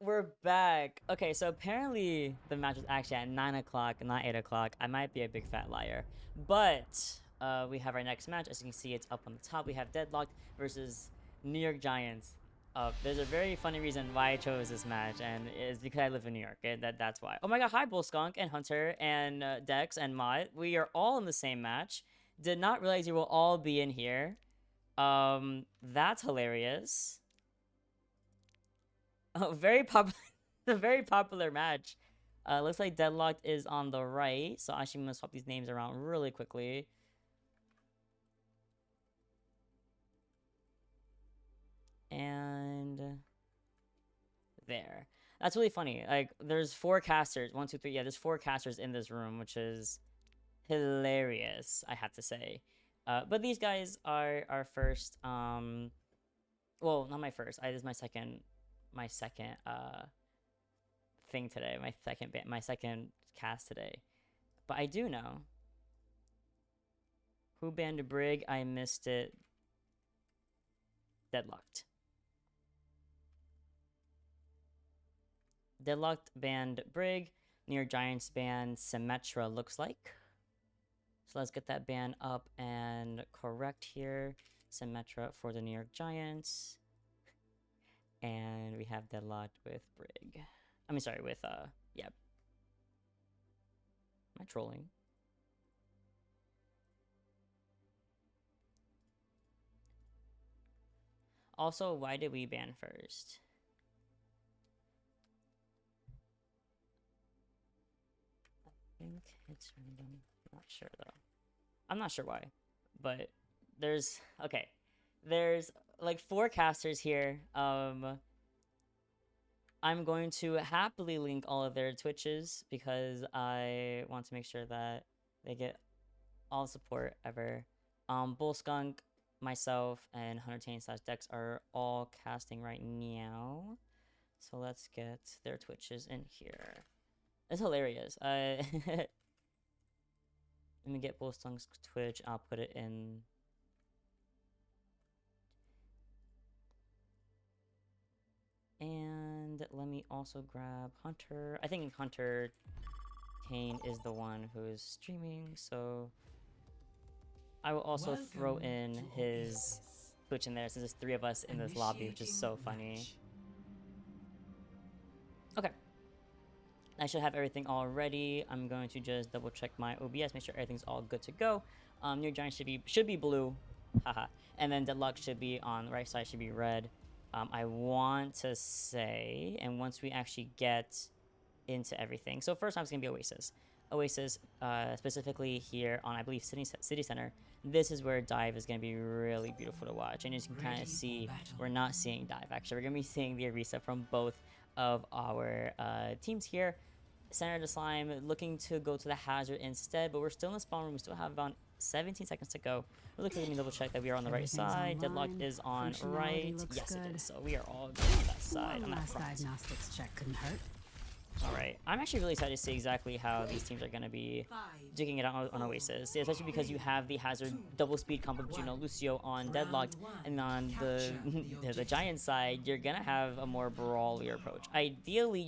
We're back. Okay, so apparently the match was actually at 9 o'clock, not 8 o'clock. I might be a big fat liar. But we have our next match. As you can see, it's up on the top. We have Deadlocked versus New York Giants. There's a very funny reason why I chose this match, and it's because I live in New York. Okay? That's why. Oh my god, hi Bull Skunk and Hunter and Dex and Mod. We are all in the same match. Did not realize you will all be in here. That's hilarious. Oh, very popular, a very popular match. Looks like Deadlocked is on the right, so actually I'm gonna swap these names around really quickly. And there. That's really funny. Like, there's 4 casters. 1, 2, 3. Yeah, there's 4 casters in this room, which is hilarious, I have to say. But these guys are our first. Well, not my first. This is my second thing today, my second cast today. But I do know who banned Brig. I missed it. Deadlocked banned Brig. New York Giants banned Symmetra, looks like. So let's get that ban up and correct here. Symmetra for the New York Giants. And we have Deadlocked with Brig. I mean, sorry, with, yeah. Am I trolling? Also, why did we ban first? I think it's random. Not sure, though. I'm not sure why. But there's like 4 casters here. I'm going to happily link all of their Twitches because I want to make sure that they get all support ever. Bull Skunk, myself, and Hunter Tane / Dex are all casting right now. So let's get their Twitches in here. It's hilarious. Let me get Bull Skunk's Twitch. I'll put it in. And let me also grab Hunter. I think Hunter Tane is the one who is streaming, so I will also throw in his Twitch in there since there's 3 of us in this lobby, which is so funny. Okay. I should have everything all ready. I'm going to just double check my OBS, make sure everything's all good to go. New York Giants should be blue. Haha. And then Deadlock should be on the right side, should be red. I want to say, and once we actually get into everything, so first time it's going to be Oasis, specifically here on, I believe, City Center. This is where dive is going to be really beautiful to watch, and as you can kind of see, we're not seeing dive, actually. We're going to be seeing the Arisa from both of our teams here. Center of the Slime looking to go to the hazard instead, but we're still in the spawn room. We still have about 17 seconds to go. Really quickly, let me double check that we are on the right side. Deadlocked is on right. Yes, it is. So we are all good on that side. On that front. Diagnostics check couldn't hurt. All right. I'm actually really excited to see exactly how these teams are going to be duking it out on Oasis, especially because you have the hazard double speed combo Juno Lucio on Deadlocked, and on the Giant side, you're going to have a more brawlier approach. Ideally,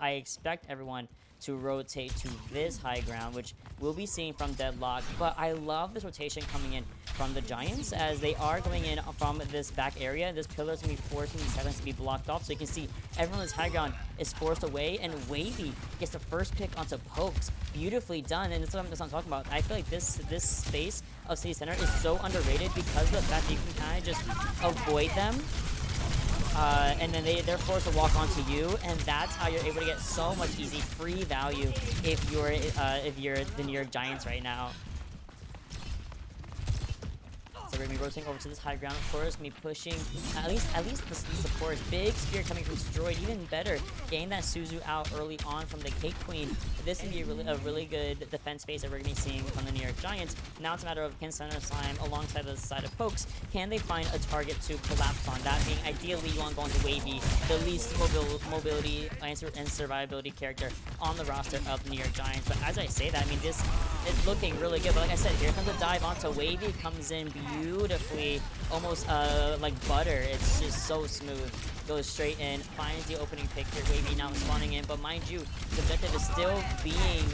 I expect everyone to rotate to this high ground, which we'll be seeing from Deadlock, but I love this rotation coming in from the Giants as they are going in from this back area. This pillar is going to be forcing these headlines to be blocked off, so you can see everyone on this high ground is forced away, and Wavy gets the first pick onto Pokes. Beautifully done, and that's what I'm talking about. I feel like this space of City Center is so underrated because of the fact that you can kind of just avoid them. And then they're forced to walk onto you, and that's how you're able to get so much easy free value if you're the New York Giants right now. So we're gonna be rotating over to this high ground. Of course, gonna be pushing at least the support. Big spear coming from Destroyed, even better. Getting that Suzu out early on from the Cake Queen. This is gonna be a really good defense phase that we're gonna be seeing from the New York Giants. Now it's a matter of can Center Slime alongside the side of Pokes, can they find a target to collapse on? That being ideally you want to go into Wavy, the least mobility and survivability character on the roster of the New York Giants. But as I say that, I mean it's looking really good. But like I said, here comes a dive onto Wavy. Comes in beautifully, almost like butter. It's just so smooth. Goes straight in, finds the opening pick here. Wavy now spawning in, but mind you, the objective is still being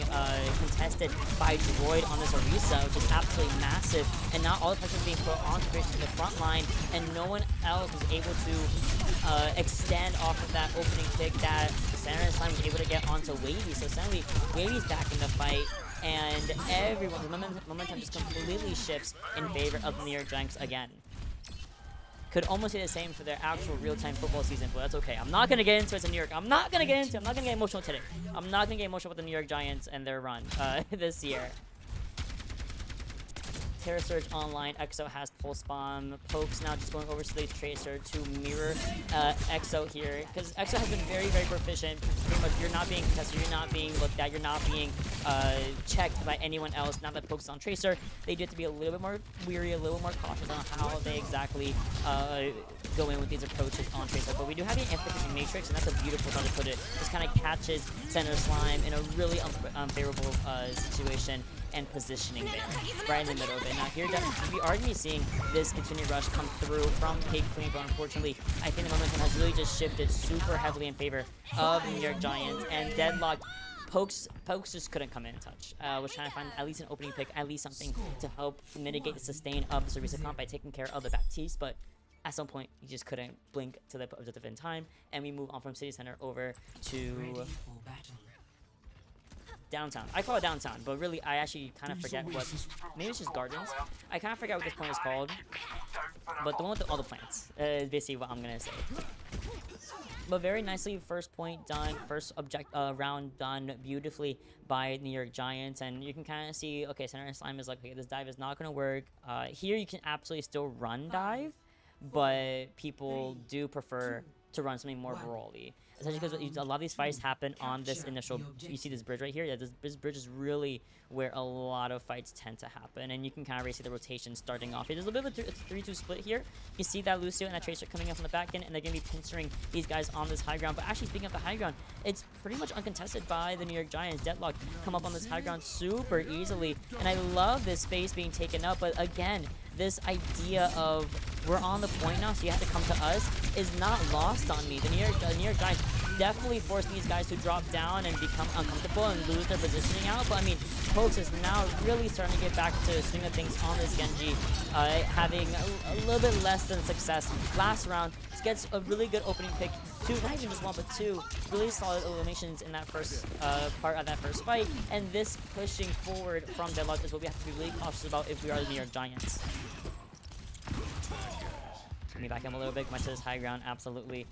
contested by Droid on this Orisa, which is absolutely massive. And now all the pressure is being put onto Grace in the front line, and no one else was able to extend off of that opening pick that Center Slime was able to get onto Wavy. So suddenly, Wavy's back in the fight, and everyone's momentum just completely shifts in favor of the New York Giants again. Could almost say the same for their actual real-time football season, but that's okay. I'm not going to get into it in New York. I'm not going to get emotional today. I'm not going to get emotional with the New York Giants and their run this year. Terra Surge online. EXO has Pulse Bomb. Pokes now just going over to the Tracer to mirror EXO here. Because EXO has been very, very proficient. Pretty much, you're not being contested, you're not being looked at, you're not being checked by anyone else. Now that Pokes on Tracer, they do have to be a little bit more weary, a little more cautious on how they exactly go in with these approaches on Tracer. But we do have the Amplification Matrix, and that's a beautiful way to put it. Just kind of catches Center Slime in a really unfavorable situation and positioning there, right in the middle of it. Now here, we are going to be seeing this continued rush come through from Cake Queen, but unfortunately, I think the momentum has really just shifted super heavily in favor of the New York Giants, and Deadlocked. Pokes just couldn't come in and touch. Was trying to find at least an opening pick, at least something to help mitigate the sustain of the Orisa comp by taking care of the Baptiste, but at some point, you just couldn't blink to the objective in time, and we move on from City Center over to downtown. I call it downtown, but really, I actually kind of forget what. Maybe it's just gardens. I kind of forget what this point is called, but the one with all the plants is basically what I'm gonna say. But very nicely, first point done, first round done beautifully by New York Giants, and you can kind of see, okay, Center Slime is like, okay, this dive is not gonna work. Here you can absolutely still run dive, but people do prefer to run something more brawly. Especially because a lot of these fights happen on this initial, you see this bridge right here? Yeah, this bridge is really where a lot of fights tend to happen, and you can kind of see the rotation starting off. There's a little bit of a 3-2 split here. You see that Lucio and that Tracer coming up on the back end, and they're going to be pinchering these guys on this high ground. But actually, speaking of the high ground, it's pretty much uncontested by the New York Giants. Deadlocked come up on this high ground super easily, and I love this space being taken up, but again, this idea of we're on the point now, so you have to come to us, is not lost on me. The New York Giants definitely force these guys to drop down and become uncomfortable and lose their positioning out. But I mean, Pokes is now really starting to get back to swing of things on this Genji, having a little bit less than success. Last round, gets a really good opening pick. Not even just one, but two really solid eliminations in that first part of that first fight. And this pushing forward from Deadlocked is what we have to be really cautious about if we are the New York Giants. Let me back him a little bit, much to this high ground, absolutely.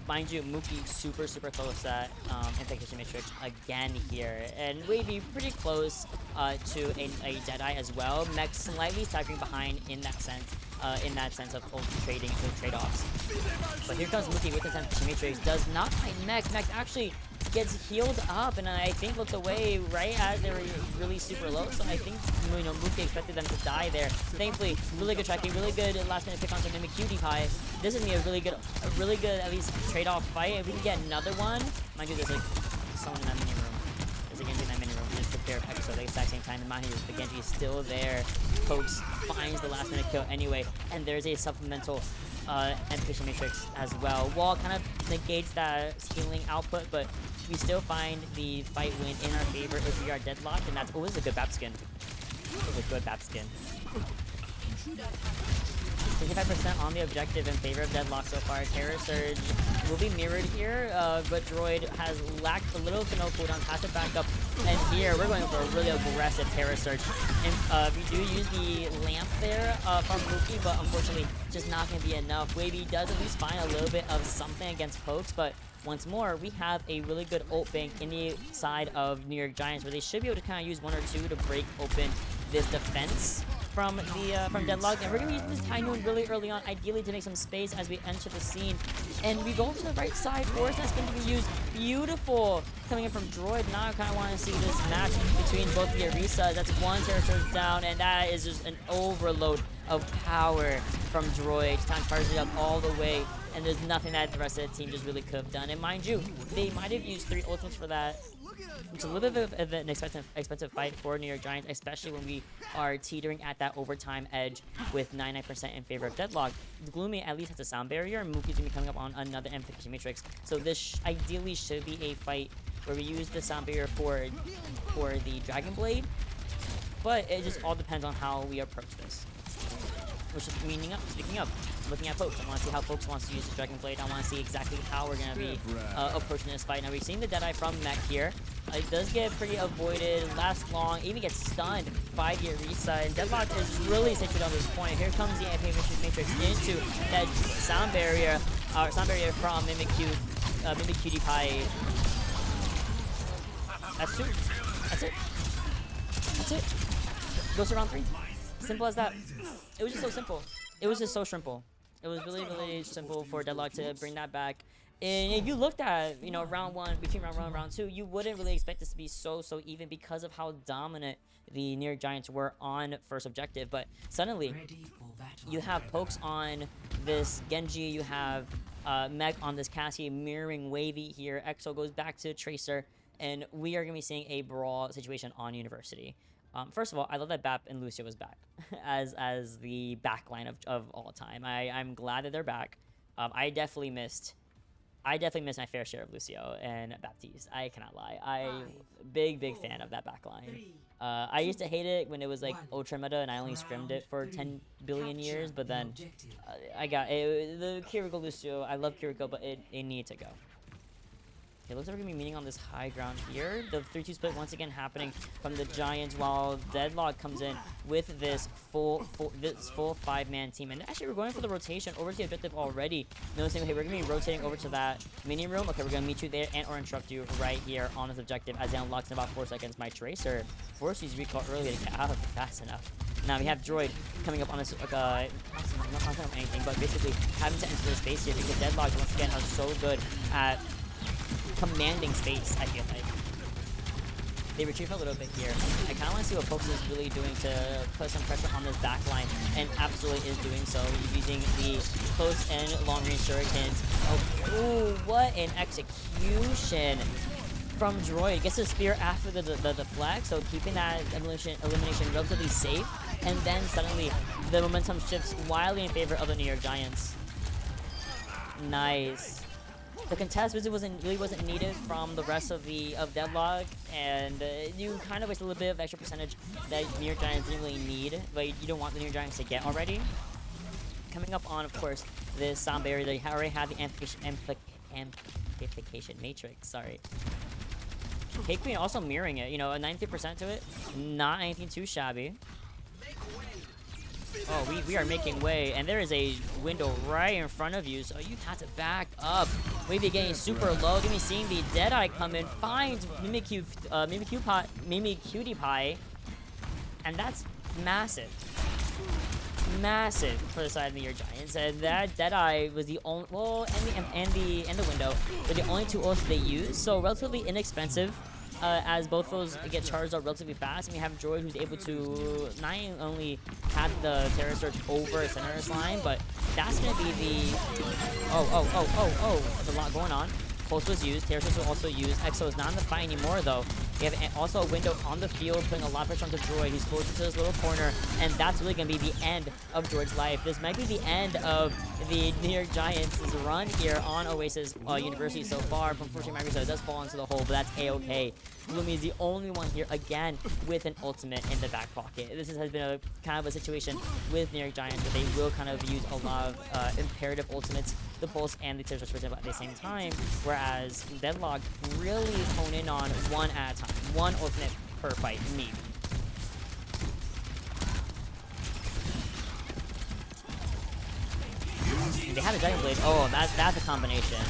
Mind you, Mookie super close at Amplification Matrix again here. And Wavy pretty close to a Deadeye as well. Mech slightly staggering behind in that sense of trading the trade-offs. But here comes Mookie with his Amplification Matrix. Does not find Mech. Mech actually gets healed up, and I think looks away right as they were really super low. So I think, you know, Mookie expected them to die there. Thankfully, really good tracking, really good last minute pick onto Mimic Cutie Pie. This is gonna be a really good at least trade-off fight. If we can get another one, mind you, there's like someone in that mini room. There's a Genji in that mini room. Just prepare for EXO at the exact same time. And mind you, the Genji is still there. Pokes finds the last minute kill anyway, and there's a supplemental Amplification Matrix as well. Wall kind of negates that healing output, but we still find the fight win in our favor if we are Deadlocked, and that's always a good BAP skin. It's a good BAP skin. 55% on the objective in favor of Deadlocked so far. Terra Surge will be mirrored here, but Droid has lacked a little to no cooldown, has to back up, and here we're going for a really aggressive Terra Surge. And we do use the lamp there from Mookie, but unfortunately just not going to be enough. Wavy does at least find a little bit of something against Pokes, but once more, we have a really good ult bank in the side of New York Giants, where they should be able to kind of use one or two to break open this defense from Deadlocked. And we're going to be using this Tynoon really early on, ideally to make some space as we enter the scene. And we go to the right side. Force that's going to be used. Beautiful coming in from Droid. Now I kind of want to see this match between both the Orisa. That's one Terra Surge down, and that is just an overload of power from Droid. Time charges it up all the way. and there's nothing that the rest of the team just really could have done. And mind you, they might have used 3 ultimates for that. It's a little bit of an expensive fight for New York Giants, especially when we are teetering at that overtime edge with 99% in favor of Deadlock. Gloomy at least has a sound barrier, and Mookie's going to be coming up on another amplification matrix. So this ideally should be a fight where we use the sound barrier for the Dragon Blade, but it just all depends on how we approach this. Which is speaking of, looking at Pokes. I want to see how Pokes wants to use the Dragon Blade. I want to see exactly how we're going to be approaching this fight. Now, we've seen the Deadeye from Mech here. It does get pretty avoided, lasts long, even gets stunned. 5-year reset. And Deadlock is really situated on this point. Here comes the Amplification Matrix into that sound barrier from Mimikyu Pie. That's 2. That's it. That's it. Goes to round 3. Simple as that. It was just so simple. It was just so simple. It was really, really simple for Deadlock to bring that back. And if you looked at, you know, round 1, between round 1 and round 2, you wouldn't really expect this to be so even because of how dominant the New York Giants were on first objective. But suddenly, you have Pokes on this Genji, you have Meg on this Cassie, mirroring Wavy here. EXO goes back to Tracer, and we are going to be seeing a brawl situation on University. First of all, I love that Bap and Lucio was back as the backline of all time. I'm glad that they're back. I definitely missed my fair share of Lucio and Baptiste. I cannot lie. I'm big fan of that backline. I used to hate it when it was like ultra meta and I only scrimmed it for 10 billion years, but then I got it, the Kiriko Lucio. I love Kiriko, but it needed to go. It looks like we're going to be meeting on this high ground here. The 3-2 split once again happening from the Giants, while Deadlock comes in with this full 5-man team. And actually, we're going for the rotation over to the objective already. Noticing, okay, we're going to be rotating over to that mini room. Okay, we're going to meet you there and or interrupt you right here on this objective as it unlocks in about 4 seconds. My Tracer forced his recall earlier to get out of it fast enough. Now we have Droid coming up on this, not anything, but basically having to enter the space here because Deadlock, once again, are so good at commanding space. I feel like they retrieve a little bit here. I kind of want to see what Pokes is really doing to put some pressure on this back line, and absolutely is doing so. He's using the close and long range shurikens. Oh, ooh, what an execution from Droid. Gets the spear after the flag, so keeping that elimination relatively safe, and then suddenly the momentum shifts wildly in favor of the New York Giants. Nice. The contest visit really wasn't needed from the rest of Deadlock, and you kind of waste a little bit of extra percentage that New York Giants didn't really need, but you don't want the New York Giants to get already. Coming up on, of course, this sound barrier, they already have the amplification matrix. Sorry. K-Queen also mirroring it, you know, a 93% to it, not anything too shabby. Oh, we are making way, and there is a window right in front of you, so you have to back up. Wavy getting super low. Gonna be seeing the Deadeye come in, finds Mimikyu Cutie Pie, and that's massive. Massive for the side of the New York Giants. And that Deadeye was the only, well, and the window were the only 2 ults they used, so relatively inexpensive. As both those get charged up relatively fast, and we have Droid who's able to not only have the Terror Surge over Senator's line, but that's going to be the... There's a lot going on. Pulse was used, Terror Surge was also used. EXO is not in the fight anymore, though. We have also a window on the field, putting a lot of pressure onto Droid. He's close to this little corner, and that's really going to be the end of Droid's life. This might be the end of the New York Giants' run here on Oasis University so far. Unfortunately, my reset does fall into the hole, but that's A-okay. Gloomy is the only one here, again, with an ultimate in the back pocket. This has been a kind of a situation with New York Giants where they will kind of use a lot of imperative ultimates, the Pulse and the Terror Surge at the same time, whereas Deadlock really hone in on one at a time. One ultimate per fight, maybe. They have a Dragon Blade. Oh, that's a combination.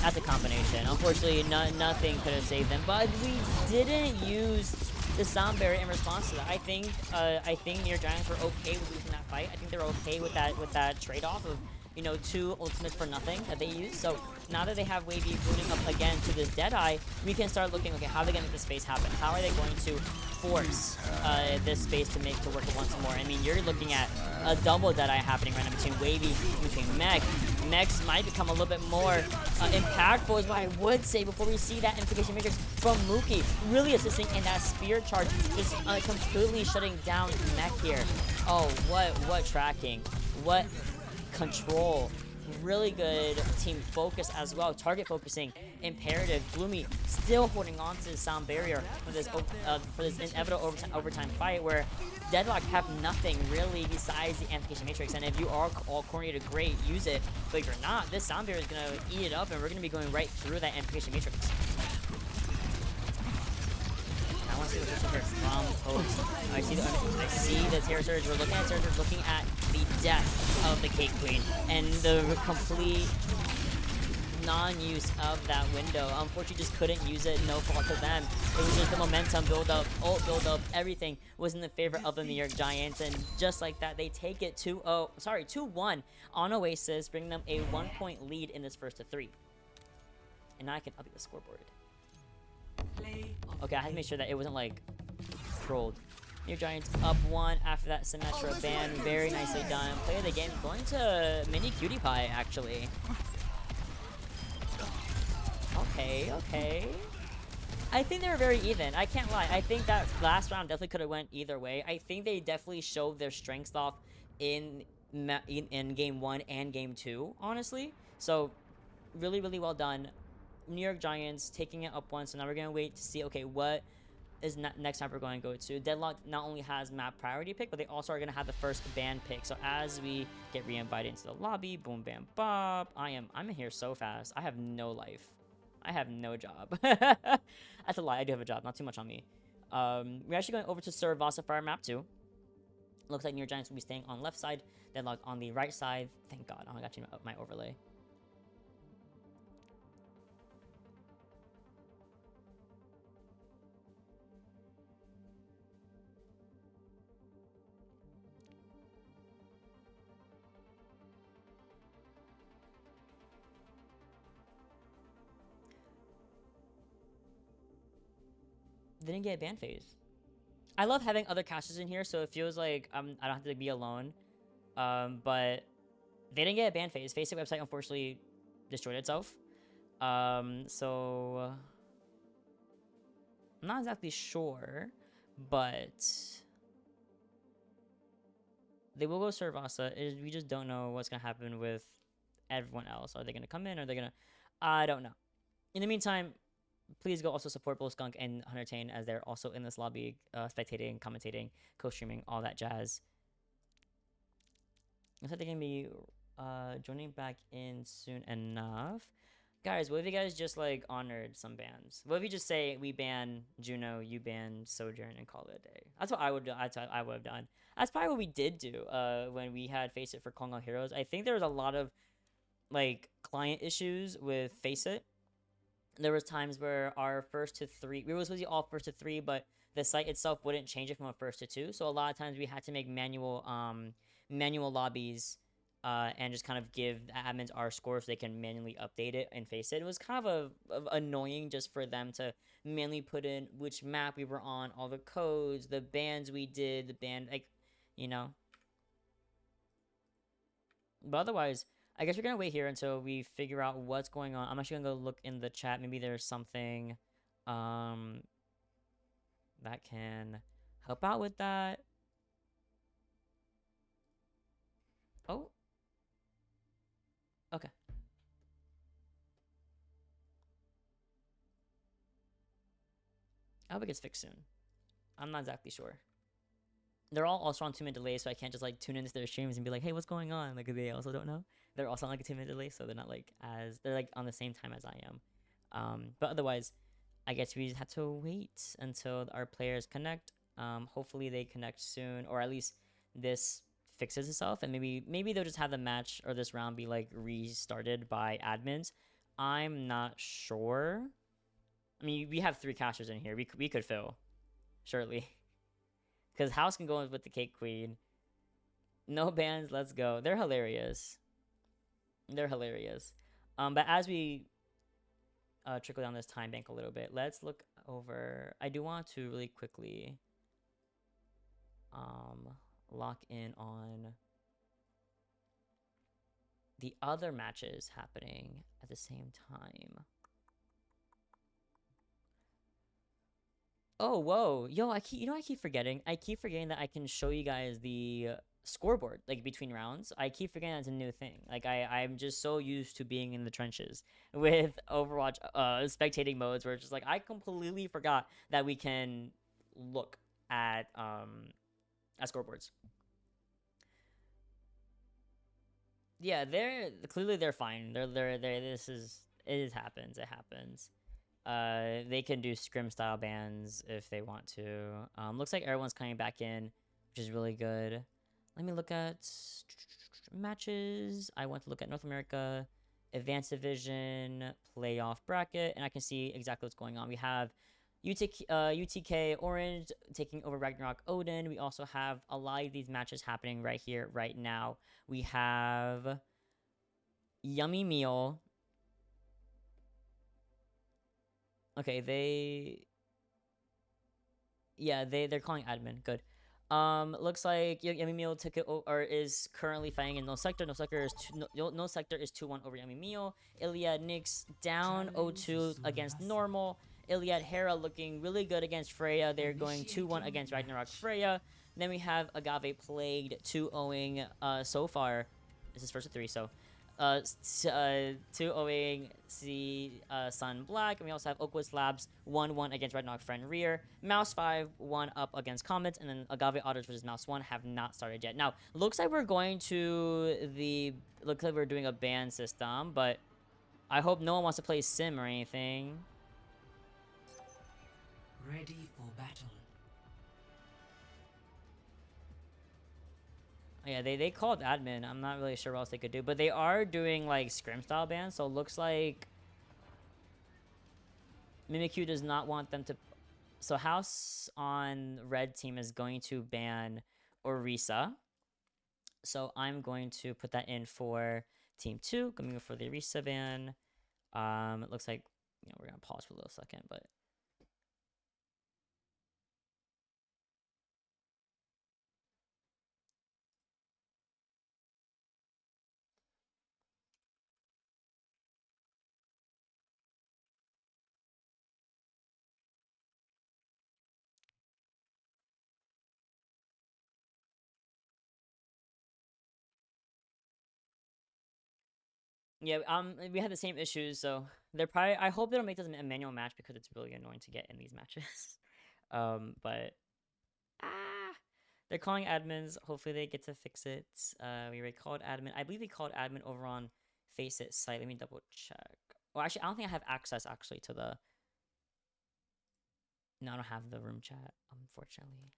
That's a combination. Unfortunately, nothing could have saved them. But we didn't use the sound barrier in response to that. I think New York Giants were okay with losing that fight. I think they were okay with that trade-off of, you know, 2 ultimates for nothing that they used. So now that they have Wavy booting up again to this Deadeye, we can start looking, okay, how are they going to make this space happen? How are they going to force this space to work once more? I mean, you're looking at a double Deadeye happening right now between Wavy, between Mech. Mechs might become a little bit more impactful is what I would say before we see that Invocation Matrix from Mookie. Really assisting in that spear charge, just completely shutting down Mech here. Oh, what tracking. What control. Really good team focus as well. Target focusing, imperative. Gloomy still holding on to the sound barrier for this inevitable overtime fight where Deadlocked have nothing really besides the Amplification Matrix. And if you are all coordinated, great, use it. But if you're not, this sound barrier is gonna eat it up, and we're gonna be going right through that Amplification Matrix. I want to see the official here from Post. I see the Terror Surge. We're looking at Terror Surge, looking at the death of the Cake Queen and the complete non-use of that window. Unfortunately, just couldn't use it. No fault to them. It was just the momentum build up, ult build up. Everything was in the favor of the New York Giants, and just like that, they take it 2-1 on Oasis, bringing them a 1-point lead in this first to 3. And now I can update the scoreboard. Okay, I had to make sure that it wasn't like trolled. New Giants up 1 after that Symmetra ban. Very nicely done. Play of the game going to Mini Cutie Pie actually. Okay. I think they were very even. I can't lie. I think that last round definitely could have went either way. I think they definitely showed their strengths off in game 1 and game 2, honestly. So really, really well done. New York Giants taking it up 1, so now we're gonna wait to see, okay, what is next map we're going to go to. Deadlocked not only has map priority pick, but they also are gonna have the first ban pick. So as we get re-invited into the lobby, boom, bam, bop. I'm in here so fast. I have no life. I have no job. That's a lie. I do have a job. Not too much on me. We're actually going over to serve Vasa Fire map 2. Looks like New York Giants will be staying on left side, Deadlocked on the right side. Thank God. I got you my overlay. Didn't get a ban phase. I love having other casters in here, so it feels like I don't have to be alone. But they didn't get a ban phase. FACEIT website unfortunately destroyed itself. So I'm not exactly sure, but they will go serve Vasa. We just don't know what's gonna happen with everyone else. Are they gonna come in? Are they gonna? I don't know. In the meantime, please go also support both Skunk and Huntertain as they're also in this lobby, spectating, commentating, co-streaming, all that jazz. Looks like they're gonna be joining back in soon enough. Guys, what if you guys just like honored some bans? What if you just say we ban Juno, you ban Sojourn, and call it a day? That's what I would do. That's what I would have done. That's probably what we did do when we had FACEIT for Calling All Heroes. I think there was a lot of like client issues with FACEIT. There was times where our first to 3, we were supposed to be all first to 3, but the site itself wouldn't change it from a first to 2. So a lot of times we had to make manual lobbies and just kind of give the admins our score so they can manually update it and face it. It was kind of annoying just for them to manually put in which map we were on, all the codes, the bans we did, the band, like, you know. But otherwise, I guess we're gonna wait here until we figure out what's going on. I'm actually gonna go look in the chat. Maybe there's something that can help out with that. Oh. Okay. I hope it gets fixed soon. I'm not exactly sure. They're all also on 2-minute delay, so I can't just like tune into their streams and be like, hey, what's going on? Like, they also don't know. They're also on like a 2-minute delay, so they're not like they're like on the same time as I am. But otherwise, I guess we just have to wait until our players connect. Hopefully they connect soon, or at least this fixes itself, and maybe they'll just have the match or this round be like restarted by admins. I'm not sure. I mean, we have 3 casters in here. We could fill, surely. Because House can go with the Cake Queen. No bans, let's go. They're hilarious. They're hilarious. But as we trickle down this time bank a little bit, let's look over. I do want to really quickly lock in on the other matches happening at the same time. Oh, whoa. Yo, I keep forgetting. I keep forgetting that I can show you guys the scoreboard, like between rounds. I keep forgetting that's a new thing. Like, I'm just so used to being in the trenches with Overwatch spectating modes where it's just like, I completely forgot that we can look at scoreboards. Yeah, they're clearly they're fine. They're this is it happens. It happens. They can do scrim style bans if they want to. Looks like everyone's coming back in, which is really good. Let me look at matches. I want to look at North America, Advanced Division, Playoff Bracket, and I can see exactly what's going on. We have UTK Orange taking over Ragnarok Odin. We also have a lot of these matches happening right here, right now. We have Yummy Meal. Okay, they're calling admin. Good. Looks like Yummy Meal took it or is currently fighting in No Sector. No Sector is no Sector is 2-1 over Yummy Meal. Iliad Nyx down 0-2 against Normal. Iliad Hera looking really good against Freya. They're going 2-1 against Ragnarok Freya. Then we have Agave Plagued 2-0ing so far. This is first of 3, so 2-0ing Sun Black, and we also have Oakwood Labs 1-1 against Ragnarok Friend Rear. Mouse 5 1 up against Comets, and then Agave Otters versus Mouse 1 have not started yet. Now, looks like we're going to looks like we're doing a ban system, but I hope no one wants to play Sim or anything. Ready for battle. Yeah, they called admin. I'm not really sure what else they could do, but they are doing like scrim style bans, so it looks like Mimikyu does not want them to. So House on red team is going to ban Orisa. So I'm going to put that in for team 2. Going to go for the Orisa ban. It looks like we're gonna pause for a little second, but yeah, we had the same issues, so they're probably. I hope they don't make this a manual match because it's really annoying to get in these matches. But they're calling admins. Hopefully they get to fix it. We already called admin. I believe we called admin over on FACEIT site. Let me double check. Well, actually, I don't think I have access actually to the. No, I don't have the room chat, unfortunately.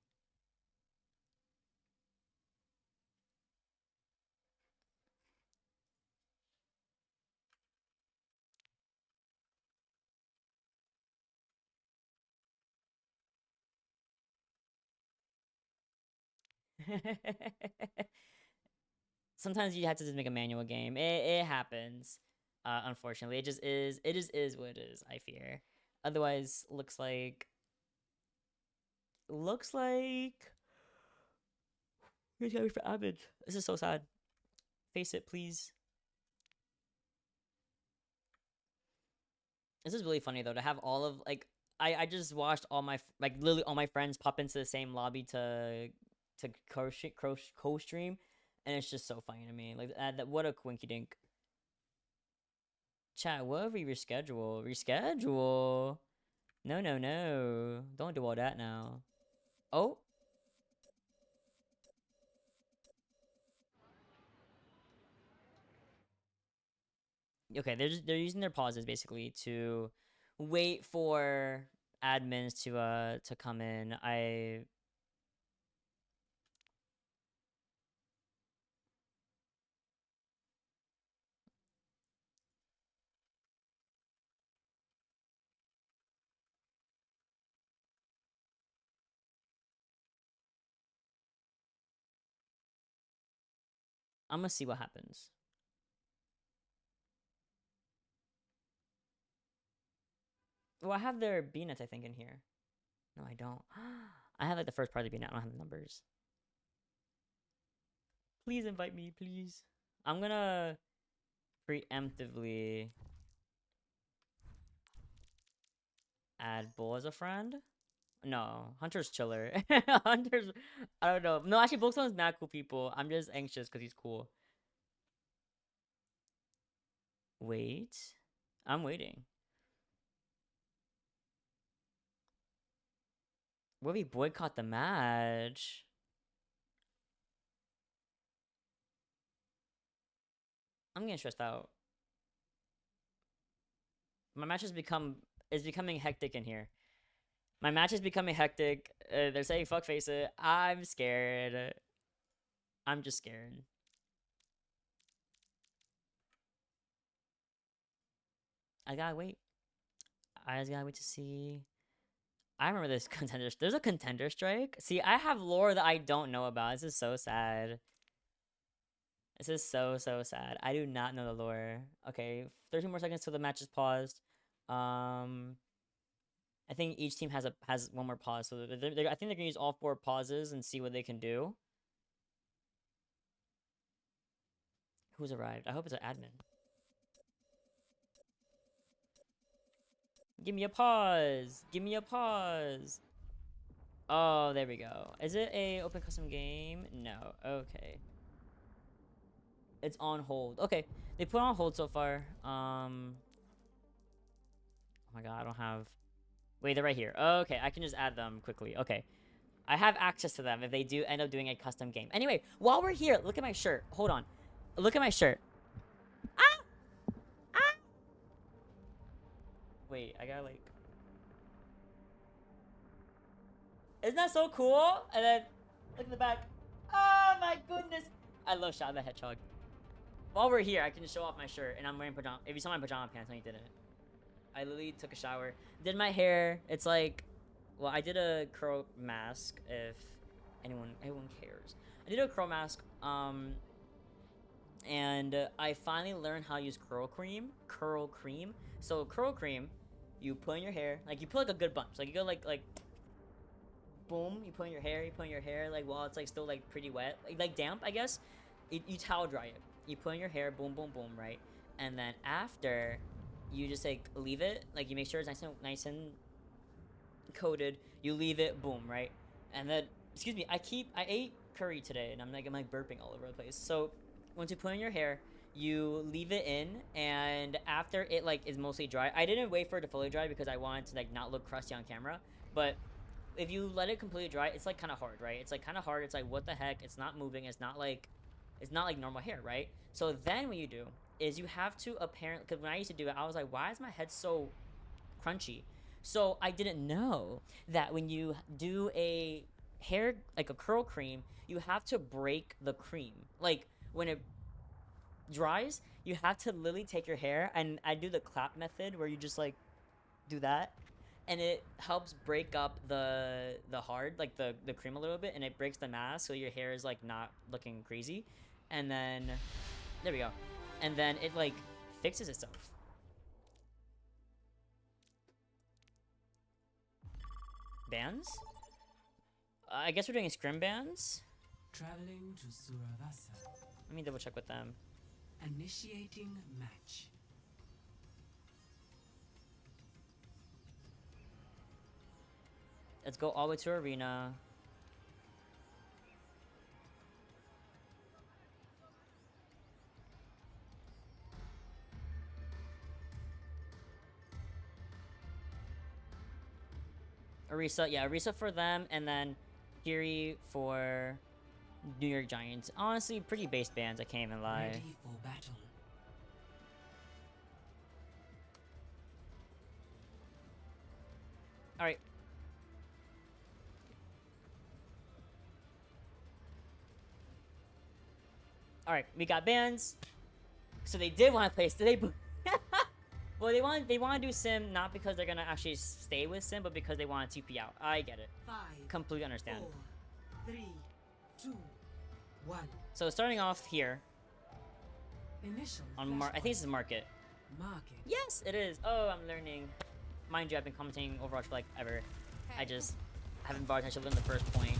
Sometimes you have to just make a manual game. It happens. Unfortunately, it just is. It just is what it is. I fear. Otherwise, looks like here's gotta be for Abid. This is so sad. Face it, please. This is really funny though to have all of like I just watched all my like literally all my friends pop into the same lobby to co-stream, and it's just so funny to me. Like that what a quinky dink. Chat, whatever you reschedule. Reschedule. No, no, no. Don't do all that now. Oh. Okay, they're using their pauses basically to wait for admins to come in. I'm gonna see what happens. Well, I have their BNets I think in here. No, I don't. I have like the first party BNet. I don't have the numbers. Please invite me, please. I'm gonna preemptively add Bull as a friend. No, Hunter's chiller. Hunter's, I don't know. No, actually, Volkswagen's not cool people. I'm just anxious because he's cool. Wait. I'm waiting. Will we boycott the match? I'm getting stressed out. My match is becoming hectic in here. My match is becoming hectic. They're saying fuck FACEIT. I'm scared. I'm just scared. I gotta wait. I just gotta wait to see. I remember this contender. There's a contender strike. See, I have lore that I don't know about. This is so sad. This is so sad. I do not know the lore. Okay, 13 more seconds till the match is paused. I think each team has one more pause. So I think they're gonna use all 4 pauses and see what they can do. Who's arrived? I hope it's an admin. Give me a pause. Give me a pause. Oh, there we go. Is it a open custom game? No. Okay. It's on hold. Okay. They put on hold so far. Oh my god, I don't have... Wait, they're right here. Okay, I can just add them quickly. Okay. I have access to them if they do end up doing a custom game. Anyway, while we're here, look at my shirt. Hold on. Look at my shirt. Ah! Ah! Wait, I gotta like... Isn't that so cool? And then, look in the back. Oh my goodness. I love Shadow the Hedgehog. While we're here, I can just show off my shirt, and I'm wearing pajama. If you saw my pajama pants, no, you didn't. I literally took a shower, did my hair. It's like, well, I did a curl mask. If anyone cares, I did a curl mask. And I finally learned how to use curl cream. So curl cream, you put in your hair. Like you put like a good bunch. Like you go like boom. You put in your hair. You put in your hair like while it's like still like pretty wet, like damp, I guess. You towel dry it. You put in your hair, boom, boom, boom, right? And then after, you just like leave it, like you make sure it's nice and coated. You leave it, boom, right? And then, excuse me, I ate curry today, and I'm like burping all over the place. So once you put in your hair, you leave it in, and after it like is mostly dry, I didn't wait for it to fully dry because I wanted to like not look crusty on camera. But if you let it completely dry, it's like kind of hard, right? It's like kind of hard. It's like what the heck? It's not moving. It's not like normal hair, right? So then what you do is you have to apparently, because when I used to do it, I was like, why is my head so crunchy? So I didn't know that when you do a hair, like a curl cream, you have to break the cream. Like when it dries, you have to literally take your hair, and I do the clap method where you just like do that, and it helps break up the hard, like the cream a little bit, and it breaks the mask so your hair is like not looking crazy. And then there we go. And then it like fixes itself. Bands? I guess we're doing scrim bands. Traveling to Suravasa. Let me double check with them. Initiating match. Let's go all the way to arena. Arisa, yeah, Arisa for them, and then Kiri for New York Giants. Honestly, pretty base bands, I can't even lie. Ready for battle. Alright. Alright, we got bands. So they did want to play. Well, they want to do sim not because they're gonna actually stay with sim, but because they want to TP out. I get it. 5, Completely understand. 4, 3, 2, 1. So starting off here Initial on I think this is market. market. Yes, it is. Oh, I'm learning. Mind you, I've been commenting Overwatch for like ever. I just haven't brought attention to the first point.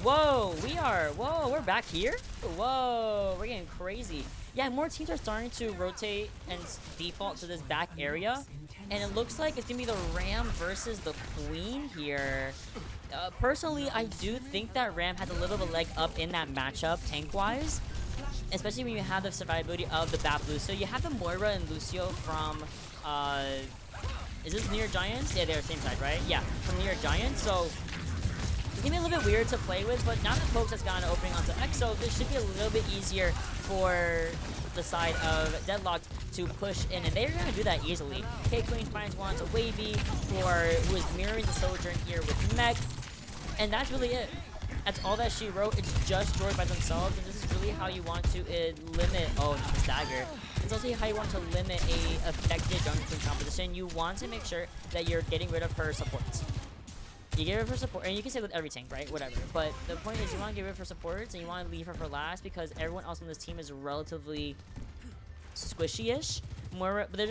Whoa, we're back here? Whoa, we're getting crazy. yeah, more teams are starting to rotate and default to this back area. And it looks like it's going to be the Ram versus the Queen here. Personally, I do think that Ram has a little bit of a leg up in that matchup tank-wise. Especially when you have the survivability of the Bap Lucio. You have the Moira and Lucio from, is this New York Giants? Yeah, they're the same side, right? Yeah, from New York Giants. So it's gonna be a little bit weird to play with, but now that Pokes has gotten an opening onto EXO, this should be a little bit easier for the side of Deadlocked to push in, and they're gonna do that easily. K-Queen finds one to Wavy, who is mirroring the Sojourn here with Mech, and that's really it. That's all that she wrote. It's just droid by themselves, and this is really how you want to limit. Oh, the stagger. It's also how you want to limit a effective jungle composition. You want to make sure that you're getting rid of her supports. You get rid of her support, and you can say with every tank, right? Whatever. But the point is, you want to get rid of her supports, and you want to leave her for last because everyone else on this team is relatively squishy-ish. But they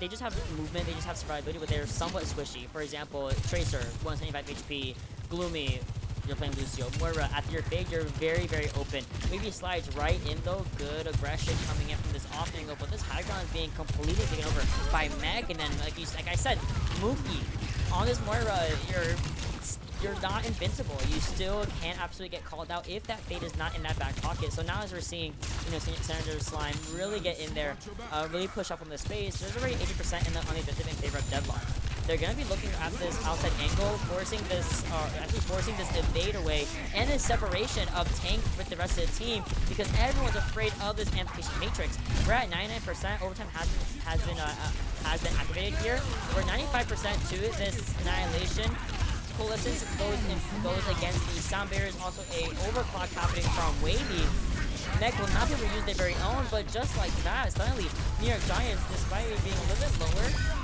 just have movement, they just have survivability, but they're somewhat squishy. For example, Tracer, 175 HP, Gloomy. You're playing Lucio. Moira, after your fade, you're very, very open. Maybe slides right in though. Good aggression coming in from this off angle, but this high ground is being completely taken over by Meg. And then, like I said, Mookie on this Moira, you're not invincible. You still can't absolutely get called out if that fade is not in that back pocket. So now as we're seeing, you know, Senator Slime really get in there, really push up on the space. There's already 80% on the defensive in favor of Deadlock. They're going to be looking at this outside angle, forcing this evade away and this separation of Tank with the rest of the team because everyone's afraid of this amplification matrix. We're at 99%. Overtime has been activated here. We're 95% to this annihilation. Coalescence goes against the sound barriers. Also a overclock happening from Wavy. Mech will not be able to use their very own, but just like that, suddenly New York Giants, despite being a little bit lower,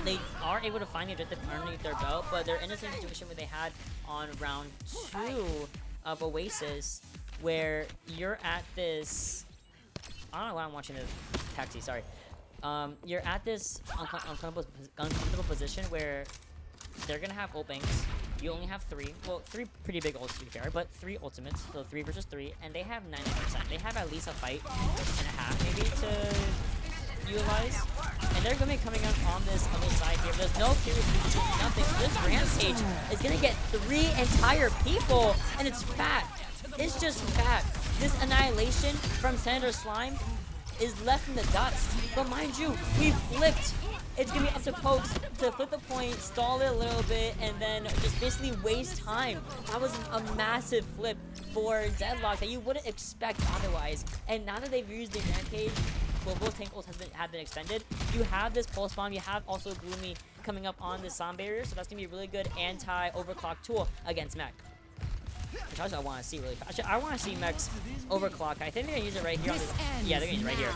they are able to find the objective underneath their belt, but they're in the same situation where they had on round 2 of Oasis, where you're at this, I don't know why I'm watching the taxi, sorry. You're at this uncomfortable position where they're gonna have ult banks. You only have 3, well, 3 pretty big ults to be fair, but 3 ultimates, so 3 versus 3, and they have 90%. They have at least a fight and a half maybe to utilize, and they're gonna be coming up on this other side here. There's no serious between nothing. This Rampage is gonna get 3 entire people, and it's fat. It's just fat. This annihilation from Senator Slime is left in the dust. But mind you, we flipped. It's gonna be up to Pokes to flip the point, stall it a little bit, and then just basically waste time. That was a massive flip for Deadlock that you wouldn't expect otherwise. And now that they've used the Rampage, well, both tank ults have been extended. You have this Pulse Bomb. You have also Gloomy coming up on the Sound Barrier, so that's gonna be a really good anti-overclock tool against Mech. Which I want to see really fast. Actually, I want to see Mech's overclock. I think they're gonna use it right here. Yeah, they're gonna use it right here.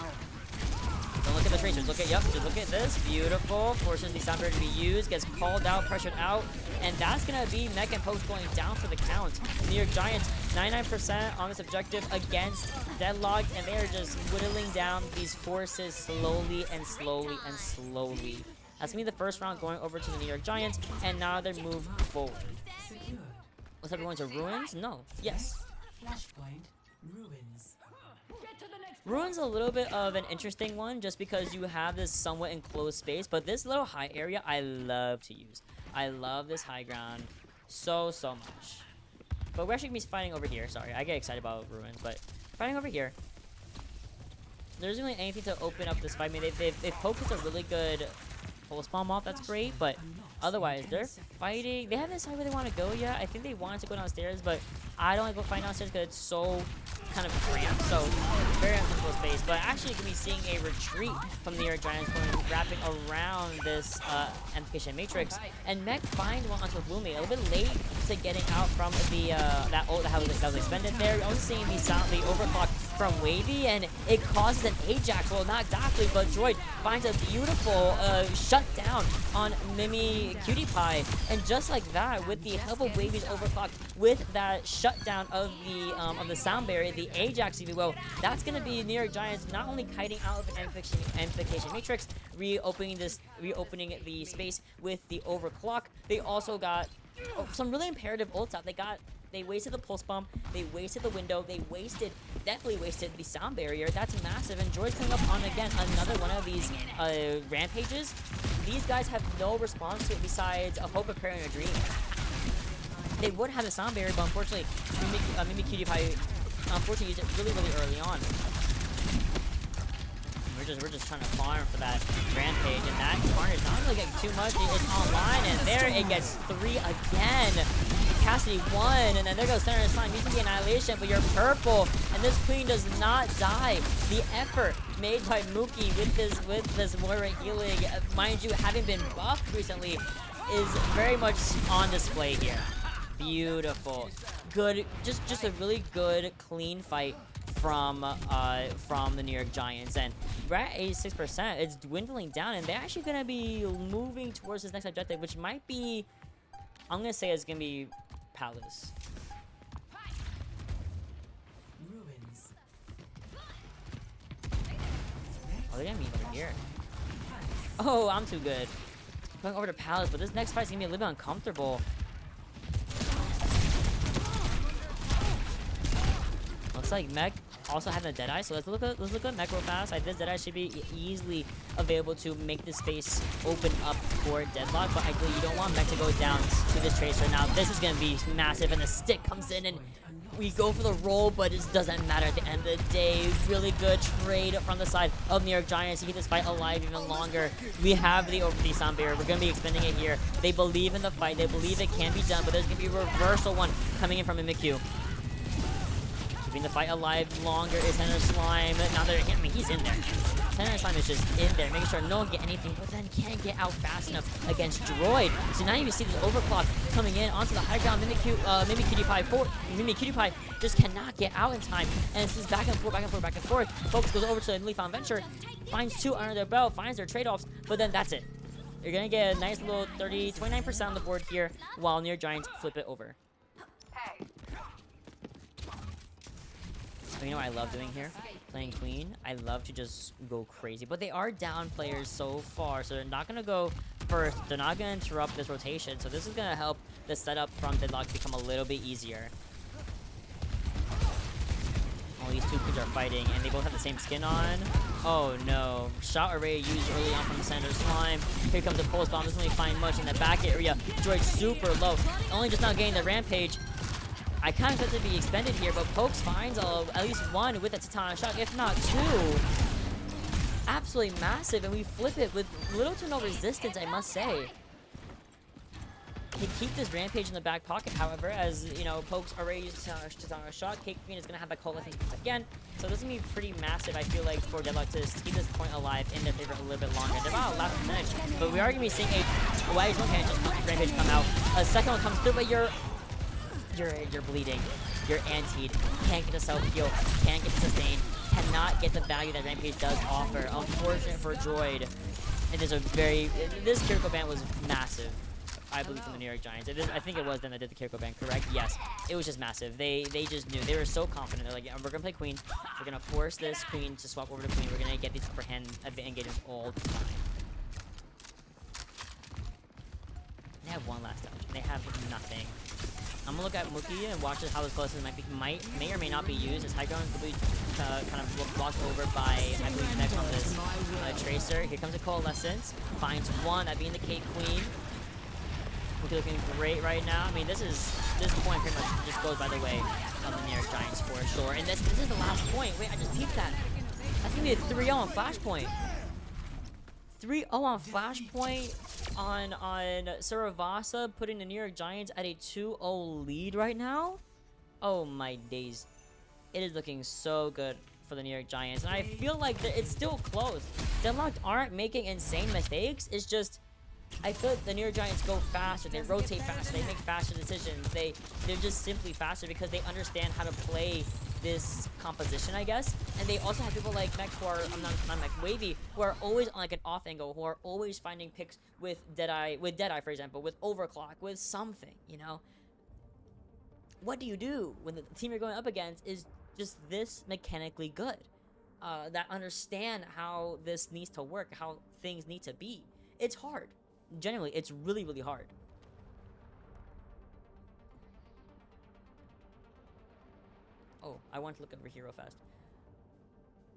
Don't look at the tracers. Look at this. Beautiful. Forces the Sound Barrier to be used. Gets called out, pressured out, and that's gonna be Mech and Post going down for the count. New York Giants 99% on this objective against Deadlocked, and they are just whittling down these forces slowly and slowly and slowly. That's gonna be the first round going over to the New York Giants, and now they move forward. What's everyone to Ruins? No. Yes. Flashpoint Ruins. Ruins a little bit of an interesting one just because you have this somewhat enclosed space, but this little high area I love to use. I love this high ground so much. But we're actually gonna be fighting over here. Sorry, I get excited about Ruins, but fighting over here. There isn't really anything to open up this fight. I mean, they've poked a really good Pulse Bomb off. That's great, but otherwise, they're fighting. They haven't decided where they want to go yet. I think they wanted to go downstairs, but I don't want to go fight downstairs because it's so kind of cramped. So very uncomfortable space. But actually, you can be seeing a retreat from the New York Giants going wrapping around this amplification matrix. And Mech finds one onto Gloomy. A little bit late to getting out from the that ult that was expended there. You're also seeing the overclock from Wavy, and it causes an Ajax. Well, not exactly, but Droid finds a beautiful shutdown on Mimi Cutie Pie, and just like that, with the help of Wavy's overclock, with that shutdown of the sound barrier, the Ajax, if you will, that's gonna be New York Giants not only kiting out of an amplification matrix, reopening the space with the overclock. They also got some really imperative ults out. They got They wasted the pulse bomb. They wasted the window. They definitely wasted the sound barrier. That's massive. And Droid's coming up on, again, another one of these rampages. These guys have no response to it besides a hope of prayer and a dream. They would have the sound barrier, but unfortunately, Mimikyu unfortunately used it really, really early on. We're just trying to farm for that rampage, and that Carnage not really getting too much. It's online, and there it gets 3 again. Cassidy 1, and then there goes Center Slime using the Annihilation, but you're purple, and this queen does not die. The effort made by Mookie with this Moira healing, mind you, having been buffed recently, is very much on display here. Beautiful, good, just a really good, clean fight from the New York Giants, and we're at 86%. It's dwindling down, and they're actually gonna be moving towards this next objective, which might be, I'm gonna say it's gonna be Palace. Ruins. Oh, they're gonna be over here. Oh, I'm too good. Going over to Palace, but this next fight's gonna be a little bit uncomfortable. Looks like Mech also having a Deadeye, so let's look at Mech real fast. This Deadeye should be easily available to make the space open up for Deadlock, but ideally you don't want Mech to go down to this Tracer. Now this is going to be massive, and the stick comes in, and we go for the roll, but it doesn't matter at the end of the day. Really good trade from the side of New York Giants to keep this fight alive even longer. We have the overseas sound barrier. We're going to be expending it here. They believe in the fight. They believe it can be done, but there's going to be a reversal one coming in from Mimikyu. Keeping the fight alive longer is Center Slime. Now they're, I mean, he's in there. Center Slime is just in there, making sure no one can get anything, but then can't get out fast enough against Droid. So now you see this overclock coming in onto the high ground. Mimikyu just cannot get out in time, and it's just back and forth, back and forth, back and forth. Focus goes over to the newly found Venture, finds 2 under their belt, finds their trade-offs, but then that's it. You're gonna get a nice little 29% on the board here, while New York Giants flip it over. You know what I love doing here? Playing Queen. I love to just go crazy. But they are down players so far, so they're not going to go first. They're not going to interrupt this rotation. So this is going to help the setup from Deadlocked become a little bit easier. All these 2 queens are fighting, and they both have the same skin on. Oh no. Shot array used early on from the Center Slime. Here comes the Pulse Bomb. Doesn't really find much in the back area. Droid super low. Only just now getting the Rampage. I kind of expect it to be expended here, but Pokes finds at least 1 with a Titanic Shock, if not 2. Absolutely massive, and we flip it with little to no resistance, I must say. They keep this Rampage in the back pocket, however, as, you know, Pokes already used Titanic Shock. Cake Queen is going to have that coalescence again, so this is going to be pretty massive, I feel like, for Deadlock to keep this point alive in their favor a little bit longer. They're about a last percentage, but we are going to be seeing a Wise Rampage come out. A second one comes through, but you're bleeding. You're antied. Can't get a self-heal. Can't get the sustain. Cannot get the value that Rampage does offer. Unfortunate for Droid. It is a very... This critical ban was massive, I believe, from the New York Giants. I think it was them that did the critical ban, correct? Yes. It was just massive. They just knew. They were so confident. They're like, yeah, we're going to play Queen. We're going to force this Queen to swap over to Queen. We're going to get these upper hand engagements all the time. They have one last touch. They have nothing. I'm gonna look at Mookie and watch how this close may or may not be used. As high ground will be kind of blocked over by, I believe, next on this Tracer. Here comes a Coalescence. Finds 1, that being the Cake Queen. Mookie looking great right now. I mean, this point pretty much just goes by the way of the New York Giants for sure. And this is the last point. Wait, I just peeped that. That's gonna be a 3-0 on Flashpoint. 3-0 on Flashpoint on Saravasa, putting the New York Giants at a 2-0 lead right now. Oh my days. It is looking so good for the New York Giants. And I feel like it's still close. Deadlocked aren't making insane mistakes. It's just, I feel like the New York Giants go faster. They rotate faster. They make faster decisions. They're just simply faster because they understand how to play this composition, I guess. And they also have people like Mech who are, not Mech, Wavy, who are always on like an off angle, who are always finding picks with Deadeye, for example, with Overclock, with something, you know? What do you do when the team you're going up against is just this mechanically good? That understand how this needs to work, how things need to be. It's hard. Genuinely, it's really, really hard. Oh, I want to look over here real fast.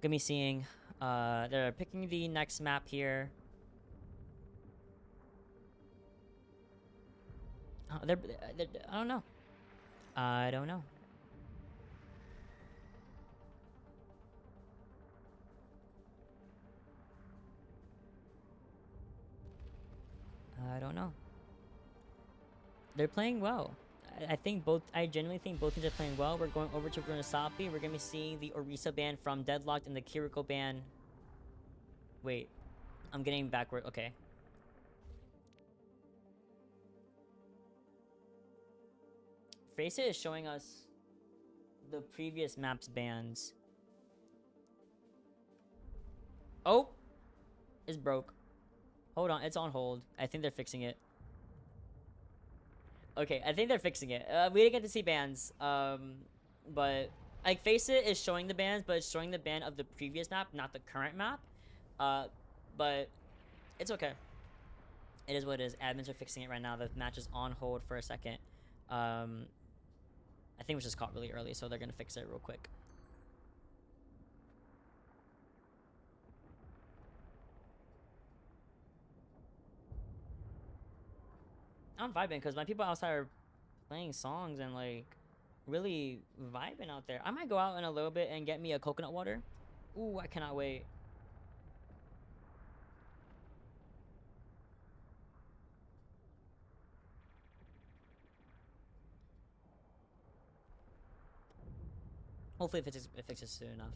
Gonna be seeing, they're picking the next map here. They're, I don't know. I don't know. I don't know. They're playing well. I think both. I genuinely think both teams are playing well. We're going over to Runasapi. We're gonna be seeing the Orisa ban from Deadlocked and the Kiriko ban. Wait, I'm getting backward. Okay. FACEIT is showing us the previous map's bans. Oh, it's broke. Hold on, it's on hold. I think they're fixing it. Okay, I think they're fixing it. We didn't get to see bans. But like FACEIT is showing the bans, but it's showing the ban of the previous map, not the current map. But it's okay. It is what it is. Admins are fixing it right now. The match is on hold for a second. I think it was just caught really early, so they're gonna fix it real quick. I'm vibing because my people outside are playing songs and like really vibing out there. I might go out in a little bit and get me a coconut water. Ooh, I cannot wait. Hopefully it fixes soon enough.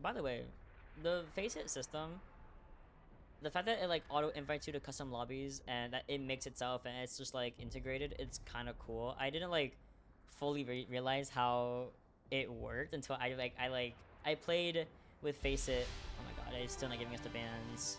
By the way, the FACEIT system, the fact that it like auto invites you to custom lobbies and that it makes itself and it's just like integrated, it's kind of cool. I didn't like fully realize how it worked until I played with FACEIT. Oh my god, it's still not giving us the bans.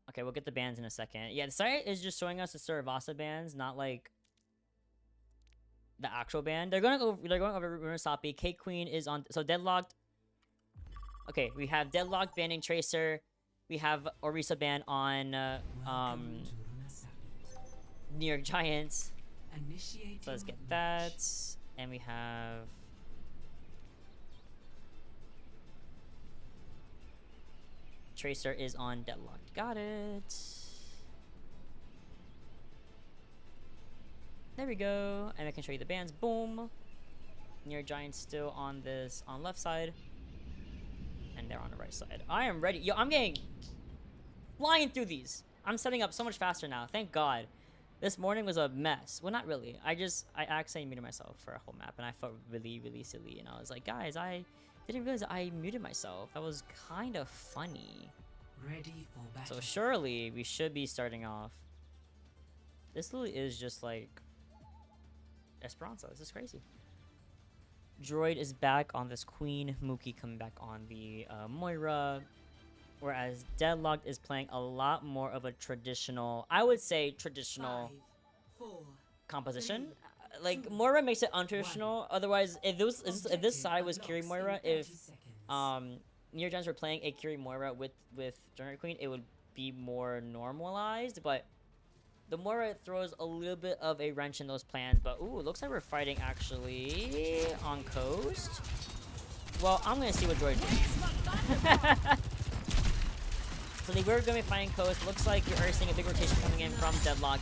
Okay, we'll get the bans in a second. Yeah, the site is just showing us the Saravasa bans, not like the actual ban. They're going over Runasapi. Cake Queen is on, so Deadlocked. Okay, we have Deadlocked banning Tracer. We have Orisa ban on New York Giants. So let's get that. And we have Tracer is on Deadlocked. Got it. There we go. And I can show you the bans. Boom. New York Giants still on this on left side. And they're on the right side. I am ready. Yo, I'm getting flying through these. I'm setting up so much faster now. Thank God. This morning was a mess. Well, not really. I accidentally muted myself for a whole map and I felt really, really silly. And I was like, guys, I didn't realize I muted myself. That was kind of funny. Ready for battle. So surely we should be starting off. This literally is just like Esperanza. This is crazy. Droid is back on this Queen. Mookie coming back on the Moira. Whereas Deadlocked is playing a lot more of a traditional, I would say traditional 5, 4, composition. 3, Like 2, Moira makes it untraditional. Otherwise, if this side was Kiri Moira, if New York Giants were playing a Kiri Moira with Droid Queen, it would be more normalized. But the Moira throws a little bit of a wrench in those plans. But ooh, looks like we're fighting actually on coast. Well, I'm gonna see what Droid does. So they were going to be fighting coast. Looks like you're already seeing a big rotation coming in from Deadlock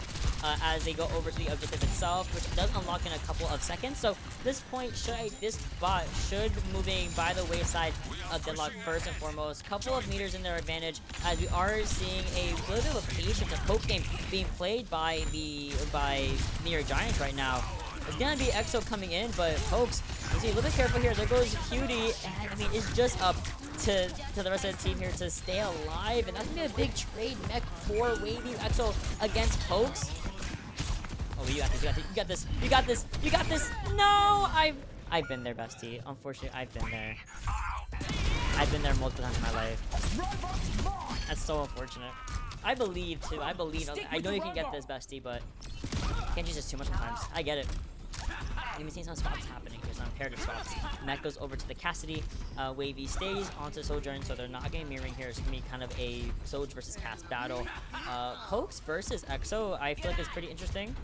as they go over to the objective itself, which does unlock in a couple of seconds. So this point, this bot should moving by the wayside of Deadlock first and foremost. Couple of meters in their advantage as we are seeing a little bit of a patience, a poke game being played by New York Giants right now. It's gonna be EXO coming in, but Pokes, you see, a little bit careful here. There goes Cutie, and I mean, it's just up to the rest of the team here to stay alive, and that's gonna be a big trade mech for Wavy EXO against Pokes. Oh, you got this, you got this, you got this, you got this. No, I've been there, bestie. Unfortunately, I've been there. I've been there multiple times in my life. That's so unfortunate. I believe too. I believe. I know you can get this, bestie, but can't use this too much sometimes. I get it. We've seen some swaps happening here, some imperative swaps. Mech goes over to the Cassidy. Wavy stays onto Sojourn, so they're not getting mirroring here. It's going to be kind of a Soj versus Cass battle. Pokes versus EXO, I feel like it's pretty interesting.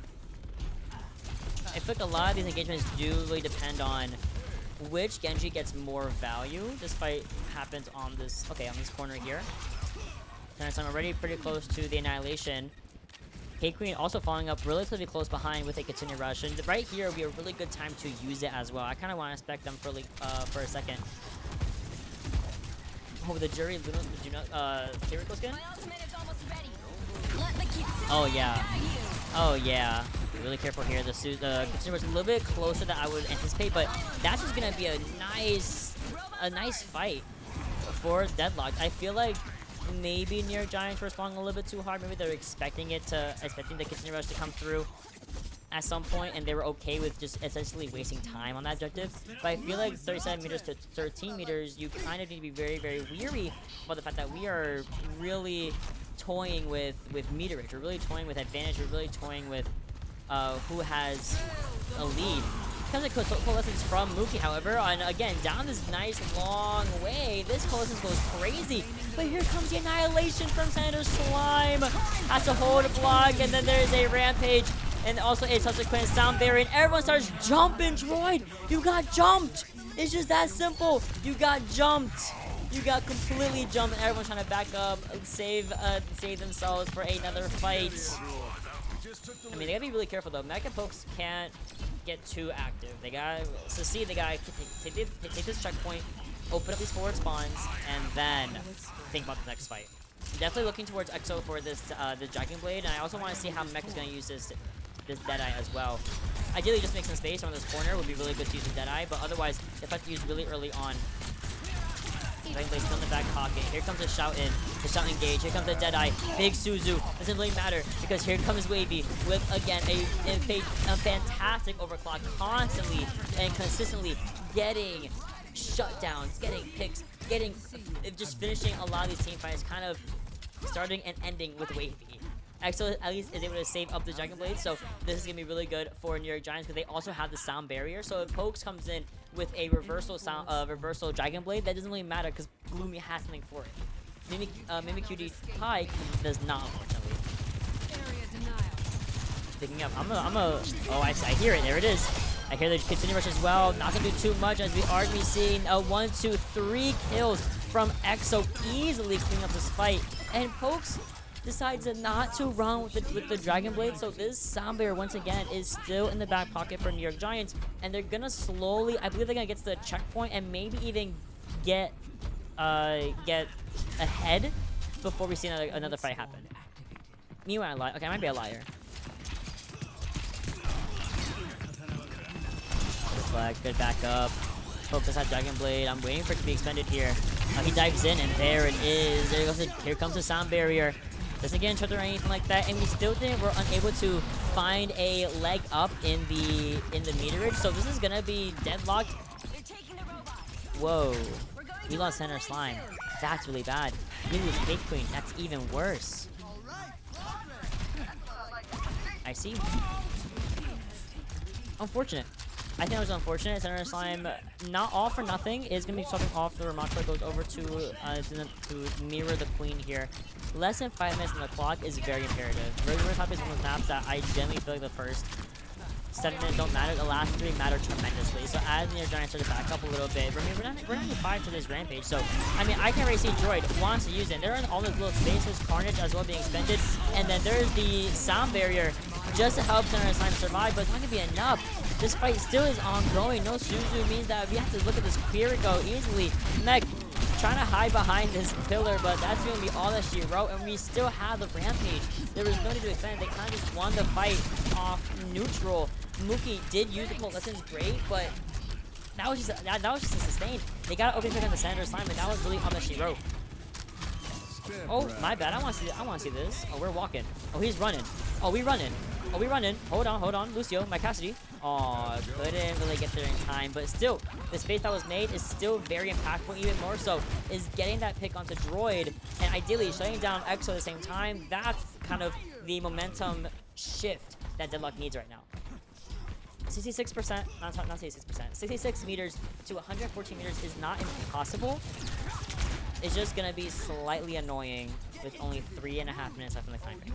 I feel like a lot of these engagements do really depend on which Genji gets more value. This fight happens on this, okay, on this corner here. And so I'm already pretty close to the Annihilation. K-Queen also following up relatively close behind with a continued rush. And right here would be a really good time to use it as well. I kind of want to spec them for a second. Oh, the jury, Kiriko skin? Oh, yeah. Oh, yeah. Be really careful here. The continued rush is a little bit closer than I would anticipate, but that's just going to be a nice fight for Deadlocked. I feel like maybe New York Giants were responding a little bit too hard. Maybe they're expecting the continued rush to come through at some point, and they were okay with just essentially wasting time on that objective. But I feel like 37 meters to 13 meters, you kind of need to be very, very weary about the fact that we are really toying with meterage. We're really toying with advantage. We're really toying with who has a lead. Because of Coalescence from Mookie, however, and again, down this nice long way, this Coalescence goes crazy. But here comes the Annihilation from Senator Slime. Has to hold a block, and then there's a Rampage, and also a subsequent sound barrier, and everyone starts jumping. Droid, you got jumped. It's just that simple. You got jumped. You got completely jumped, and everyone's trying to back up, save themselves for another fight. I mean, they gotta be really careful though. Mech and Pokes can't get too active. They gotta succeed. They gotta take this checkpoint, open up these forward spawns, and then think about the next fight. Definitely looking towards EXO for this the Dragon Blade, and I also want to see how Mech is gonna use this Deadeye as well. Ideally, just make some space around this corner would be really good to use the Deadeye, but otherwise, if I have to use really early on. Dragon Blade still in the back pocket. Here comes the Shout in. The Shout engage. Here comes the Deadeye. Big Suzu. Doesn't really matter because here comes Wavy with, again, a fantastic overclock. Constantly and consistently getting shutdowns, getting picks, just finishing a lot of these team fights, kind of starting and ending with Wavy. EXO at least is able to save up the Dragon Blade, so this is going to be really good for New York Giants because they also have the sound barrier. So if Pokes comes in with a reversal Dragon Blade, that doesn't really matter because Gloomy has something for it. Mimikyu Pike does not, unfortunately. Picking up. Oh, I hear it. There it is. I hear the continue rush as well. Not going to do too much as we are seeing a 1, 2, 3 kills from EXO, easily cleaning up this fight. And Pokes decides not to run with the Dragon Blade, so this sound barrier once again is still in the back pocket for New York Giants, and they're gonna slowly, I believe they're gonna get to the checkpoint and maybe even get ahead before we see another fight happen. Meanwhile, okay, I might be a liar. Good back up. Focus on Dragon Blade. I'm waiting for it to be expended here. He dives in, and there it is. Here comes the sound barrier. Doesn't get each other or anything like that, and we still we're unable to find a leg up in the meterage. So this is gonna be Deadlocked. Whoa, we lost Center Slime. That's really bad. We lose Fake Queen. That's even worse. I see. Unfortunate. I think it was unfortunate. Center Slime, not all for nothing, is going to be swapping off the Ramatra, goes over to mirror the Queen here. Less than 5 minutes on the clock is very imperative. Regular Top is one of those maps that I generally feel like the first 7 minutes don't matter. The last 3 matter tremendously. So as New York Giants start to back up a little bit, we're 95 to this Rampage. So, I mean, I can already see Droid wants to use it. There are all those little spaces, Carnage as well being expended. And then there's the sound barrier just to help Center Slime survive, but it's not going to be enough. This fight still is ongoing. No Suzu means that we have to look at this Kiriko easily. Mech trying to hide behind this pillar, but that's going to be all that she wrote, and we still have the Rampage. There was no need to expand. They kind of just won the fight off neutral. Mookie did use the Coalescence great, but that was just a sustain. They got to open pick on the Senator Slime, and that was really all that she wrote. Oh, my bad. I want to see this. Oh, we're walking. Oh, he's running. Oh, we running. Oh, we running. Hold on. Lucio, my Cassidy. Oh, couldn't really get there in time, but still, the space that was made is still very impactful. Even more so is getting that pick onto Droid, and ideally shutting down EXO at the same time. That's kind of the momentum shift that Deadlocked needs right now. 66%, not 66%, 66 meters to 114 meters is not impossible. It's just gonna be slightly annoying with only 3.5 minutes left in the time frame.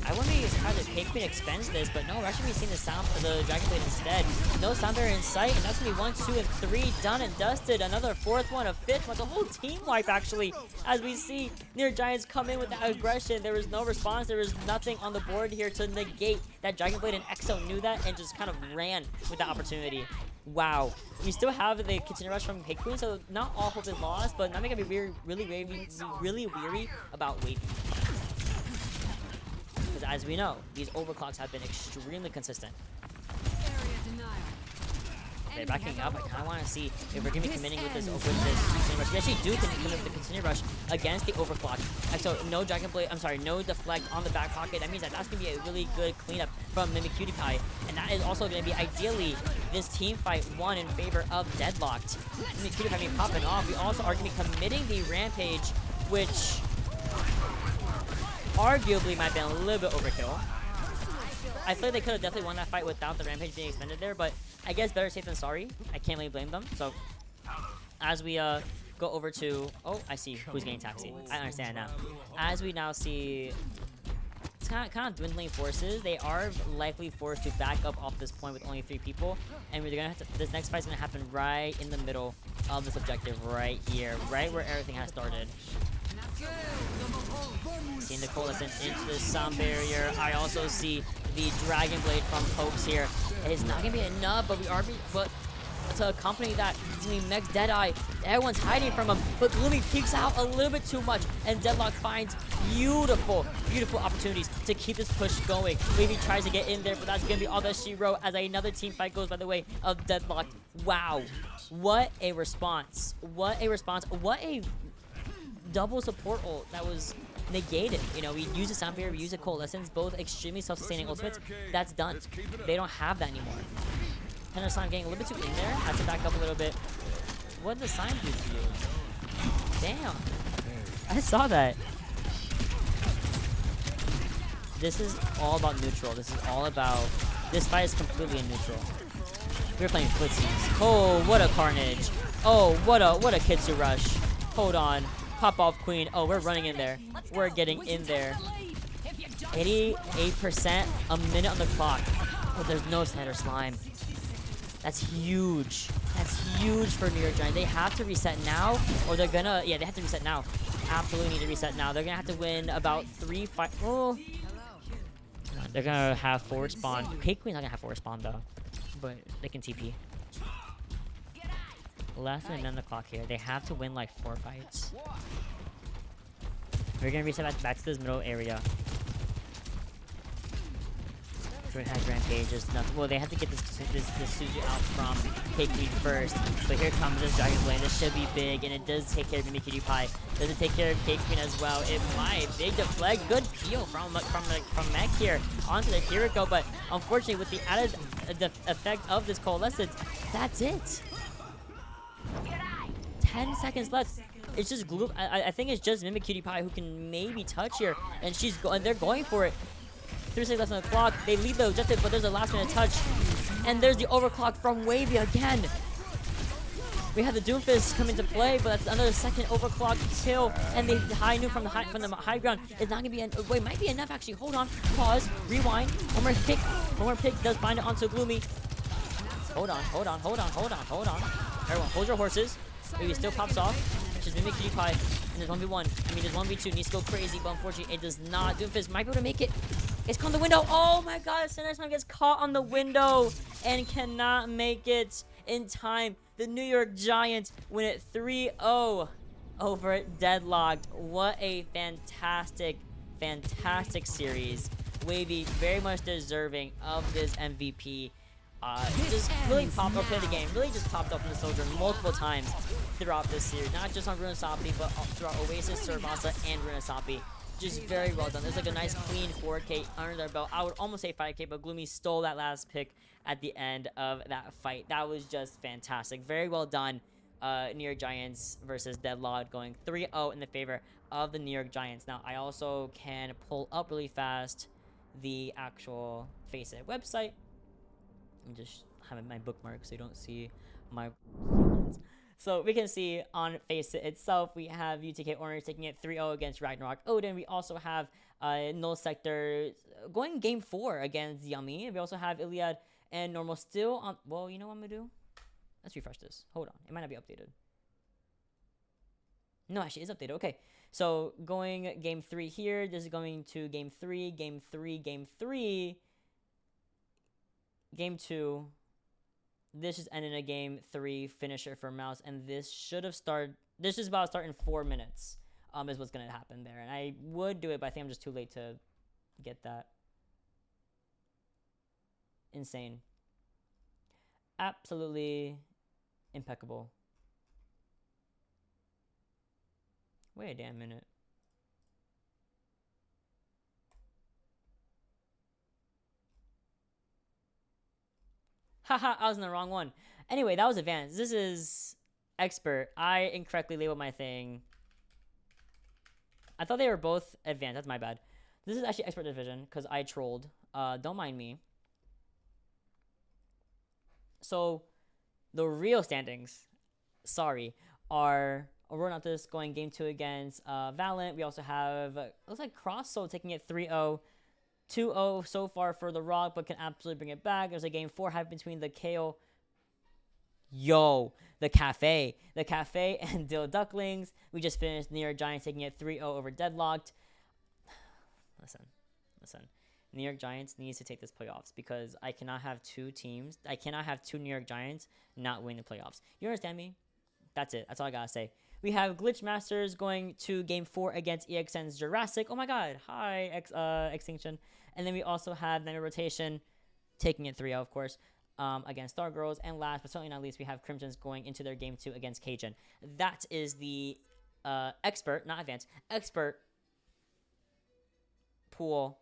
I wouldn't be surprised if Cake Queen expends this, but no, we're actually seeing the Dragon Blade instead. No sound barrier in sight, and that's gonna be 1, 2, and 3 done and dusted. Another 4th one, a 5th one, the whole team wipe actually. As we see New York Giants come in with that aggression, there was no response. There was nothing on the board here to negate that Dragon Blade, and EXO knew that and just kind of ran with that opportunity. Wow. We still have the continue rush from Cake Queen, so not all hope is lost, but now we gotta be really weary about Wavy. Because as we know, these overclocks have been extremely consistent. Okay, backing up, I kind of want to see if we're going to be committing with this continue rush. We actually do commit with the continue rush against the overclock. So no Dragon Blade, I'm sorry, no deflect on the back pocket. That means that that's going to be a really good cleanup from Mimic Cutie Pie. And that is also going to be ideally this team fight one in favor of Deadlocked. Mimic Cutie Pie being popping off. We also are going to be committing the Rampage, which arguably might have been a little bit overkill. I feel like they could have definitely won that fight without the Rampage being expended there, but I guess better safe than sorry. I can't really blame them. So as we go over to, oh, I see who's getting taxied. I understand now. As we now see, it's kind of dwindling forces. They are likely forced to back up off this point with only 3 people, and we're gonna have to. This next fight's gonna happen right in the middle of this objective, right here, right where everything has started. Seeing the Coalescence into the sound barrier. I also see the Dragon Blade from Pokes here. It's not gonna be enough, but to accompany that, it's gonna be Meg's Deadeye. Everyone's hiding from him, but Gloomy peeks out a little bit too much, and Deadlock finds beautiful opportunities to keep this push going. Wavy tries to get in there, but that's gonna be all that she wrote as another team fight goes by the way of Deadlocked. Wow, what a response! What a response! What a double support ult that was negated. You know, we use a sound barrier, we use a Coalescence, both extremely self-sustaining ultimates. That's done. They don't have that anymore. Tender Slime getting a little bit too in there. I have to back up a little bit. What did the sign do to you? Damn. I saw that. This is all about neutral. This is all about... This fight is completely in neutral. We're playing footsies. Oh, what a carnage. Oh, what a Kitsu rush. Hold on. Pop off Queen. Oh, we're running in there. We're getting in there. 88%, a minute on the clock. Oh, there's no Tender Slime. That's huge. That's huge for New York Giants. They have to reset now, or they're gonna... Yeah, they have to reset now. Absolutely need to reset now. They're gonna have to win about 3 fights. Oh. They're gonna have forward spawn. Cake Queen's not gonna have forward spawn, though. But they can TP. Less than a minute on the clock here. They have to win like 4 fights. We're gonna reset back to this middle area. Druid has Rampage. There's nothing. Well, they have to get this Suzu out from Cake Queen first. But here comes this Dragon Blade. This should be big, and it does take care of Mimi Cutie Pie. Does it take care of Cake Queen as well? It might. Big deflect. Good peel from Mech here onto the Kiriko. But unfortunately, with the added effect of this Coalescence, that's it. 10 seconds left. It's just glue. I think it's just Mimic Cutie Pie who can maybe touch here, and they're going for it. 3 seconds left on the clock. They lead the objective, but there's a last minute touch, and there's the overclock from Wavy again. We have the Doomfist come into play, but that's another second overclock kill, and the high noon from the high ground is not gonna be. Wait, might be enough actually. Hold on, pause, rewind. One more pick does find it onto Gloomy. Hold on. Everyone, hold your horses. Maybe it still pops off. Just Mimic Cutie Pie. And there's 1v1. I mean, there's 1v2. Needs to go crazy, but unfortunately, it does not. Doomfist might be able to make it. It's caught on the window. Oh my god, Center Slime gets caught on the window and cannot make it in time. The New York Giants win it 3-0 over Deadlocked. What a fantastic series. Wavy very much deserving of this MVP. Just really popped up in the game. Really just popped up in the soldier multiple times throughout this series. Not just on Runasapi, but throughout Oasis, Surabasa, and Runasapi. Just very well done. There's like a nice clean 4K under their belt. I would almost say 5K, but Gloomy stole that last pick at the end of that fight. That was just fantastic. Very well done. New York Giants versus Deadlocked, going 3-0 in the favor of the New York Giants. Now, I also can pull up really fast the actual FACEIT website. I'm just having my bookmark so you don't see my. So we can see on FACEIT itself, we have UTK Orange taking it 3-0 against Ragnarok Odin. We also have Null Sector going game 4 against Yummy. We also have Iliad and Normal still on. Well, you know what I'm going to do? Let's refresh this. Hold on. It might not be updated. No, actually, it's updated. Okay. So going game 3 here. This is going to game 3, game 3, game 3, game 2. This just ended a game 3 finisher for Mouse, and this should have started. This is about to start in 4 minutes. Is what's gonna happen there, and I would do it, but I think I'm just too late to get that. Insane. Absolutely impeccable. Wait a damn minute. Haha, I was in the wrong one. Anyway, that was advanced. This is expert. I incorrectly labeled my thing. I thought they were both advanced. That's my bad. This is actually expert division because I trolled. Don't mind me. So, the real standings, sorry, are Aurornatus going game 2 against Valent. We also have, looks like Crosssoul taking it 3-0. 2-0 so far for the Rock, but can absolutely bring it back. There's a game 4 happening between the Kale. The Cafe and Dill Ducklings. We just finished New York Giants taking it 3-0 over Deadlocked. Listen. New York Giants needs to take this playoffs because I cannot have two teams. I cannot have two New York Giants not win the playoffs. You understand me? That's it. That's all I gotta say. We have Glitch Masters going to game 4 against EXN's Jurassic. Oh my god. Hi, Extinction. And then we also have Night Rotation taking it 3-0, of course, against Stargirls. And last but certainly not least, we have Crimson's going into their game 2 against Cajun. That is the expert, not advanced, expert pool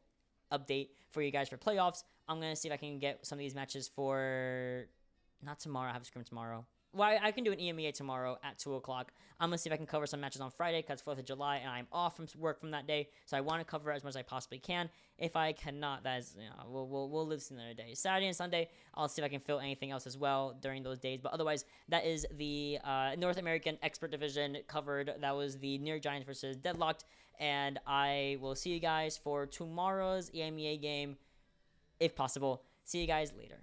update for you guys for playoffs. I'm going to see if I can get some of these matches for, not tomorrow, I have a scrim tomorrow. Well, I can do an EMEA tomorrow at 2 o'clock. I'm going to see if I can cover some matches on Friday because it's 4th of July and I'm off from work from that day. So I want to cover as much as I possibly can. If I cannot, that is, we'll live some other day. Saturday and Sunday, I'll see if I can fill anything else as well during those days. But otherwise, that is the North American Expert Division covered. That was the New York Giants versus Deadlocked. And I will see you guys for tomorrow's EMEA game, if possible. See you guys later.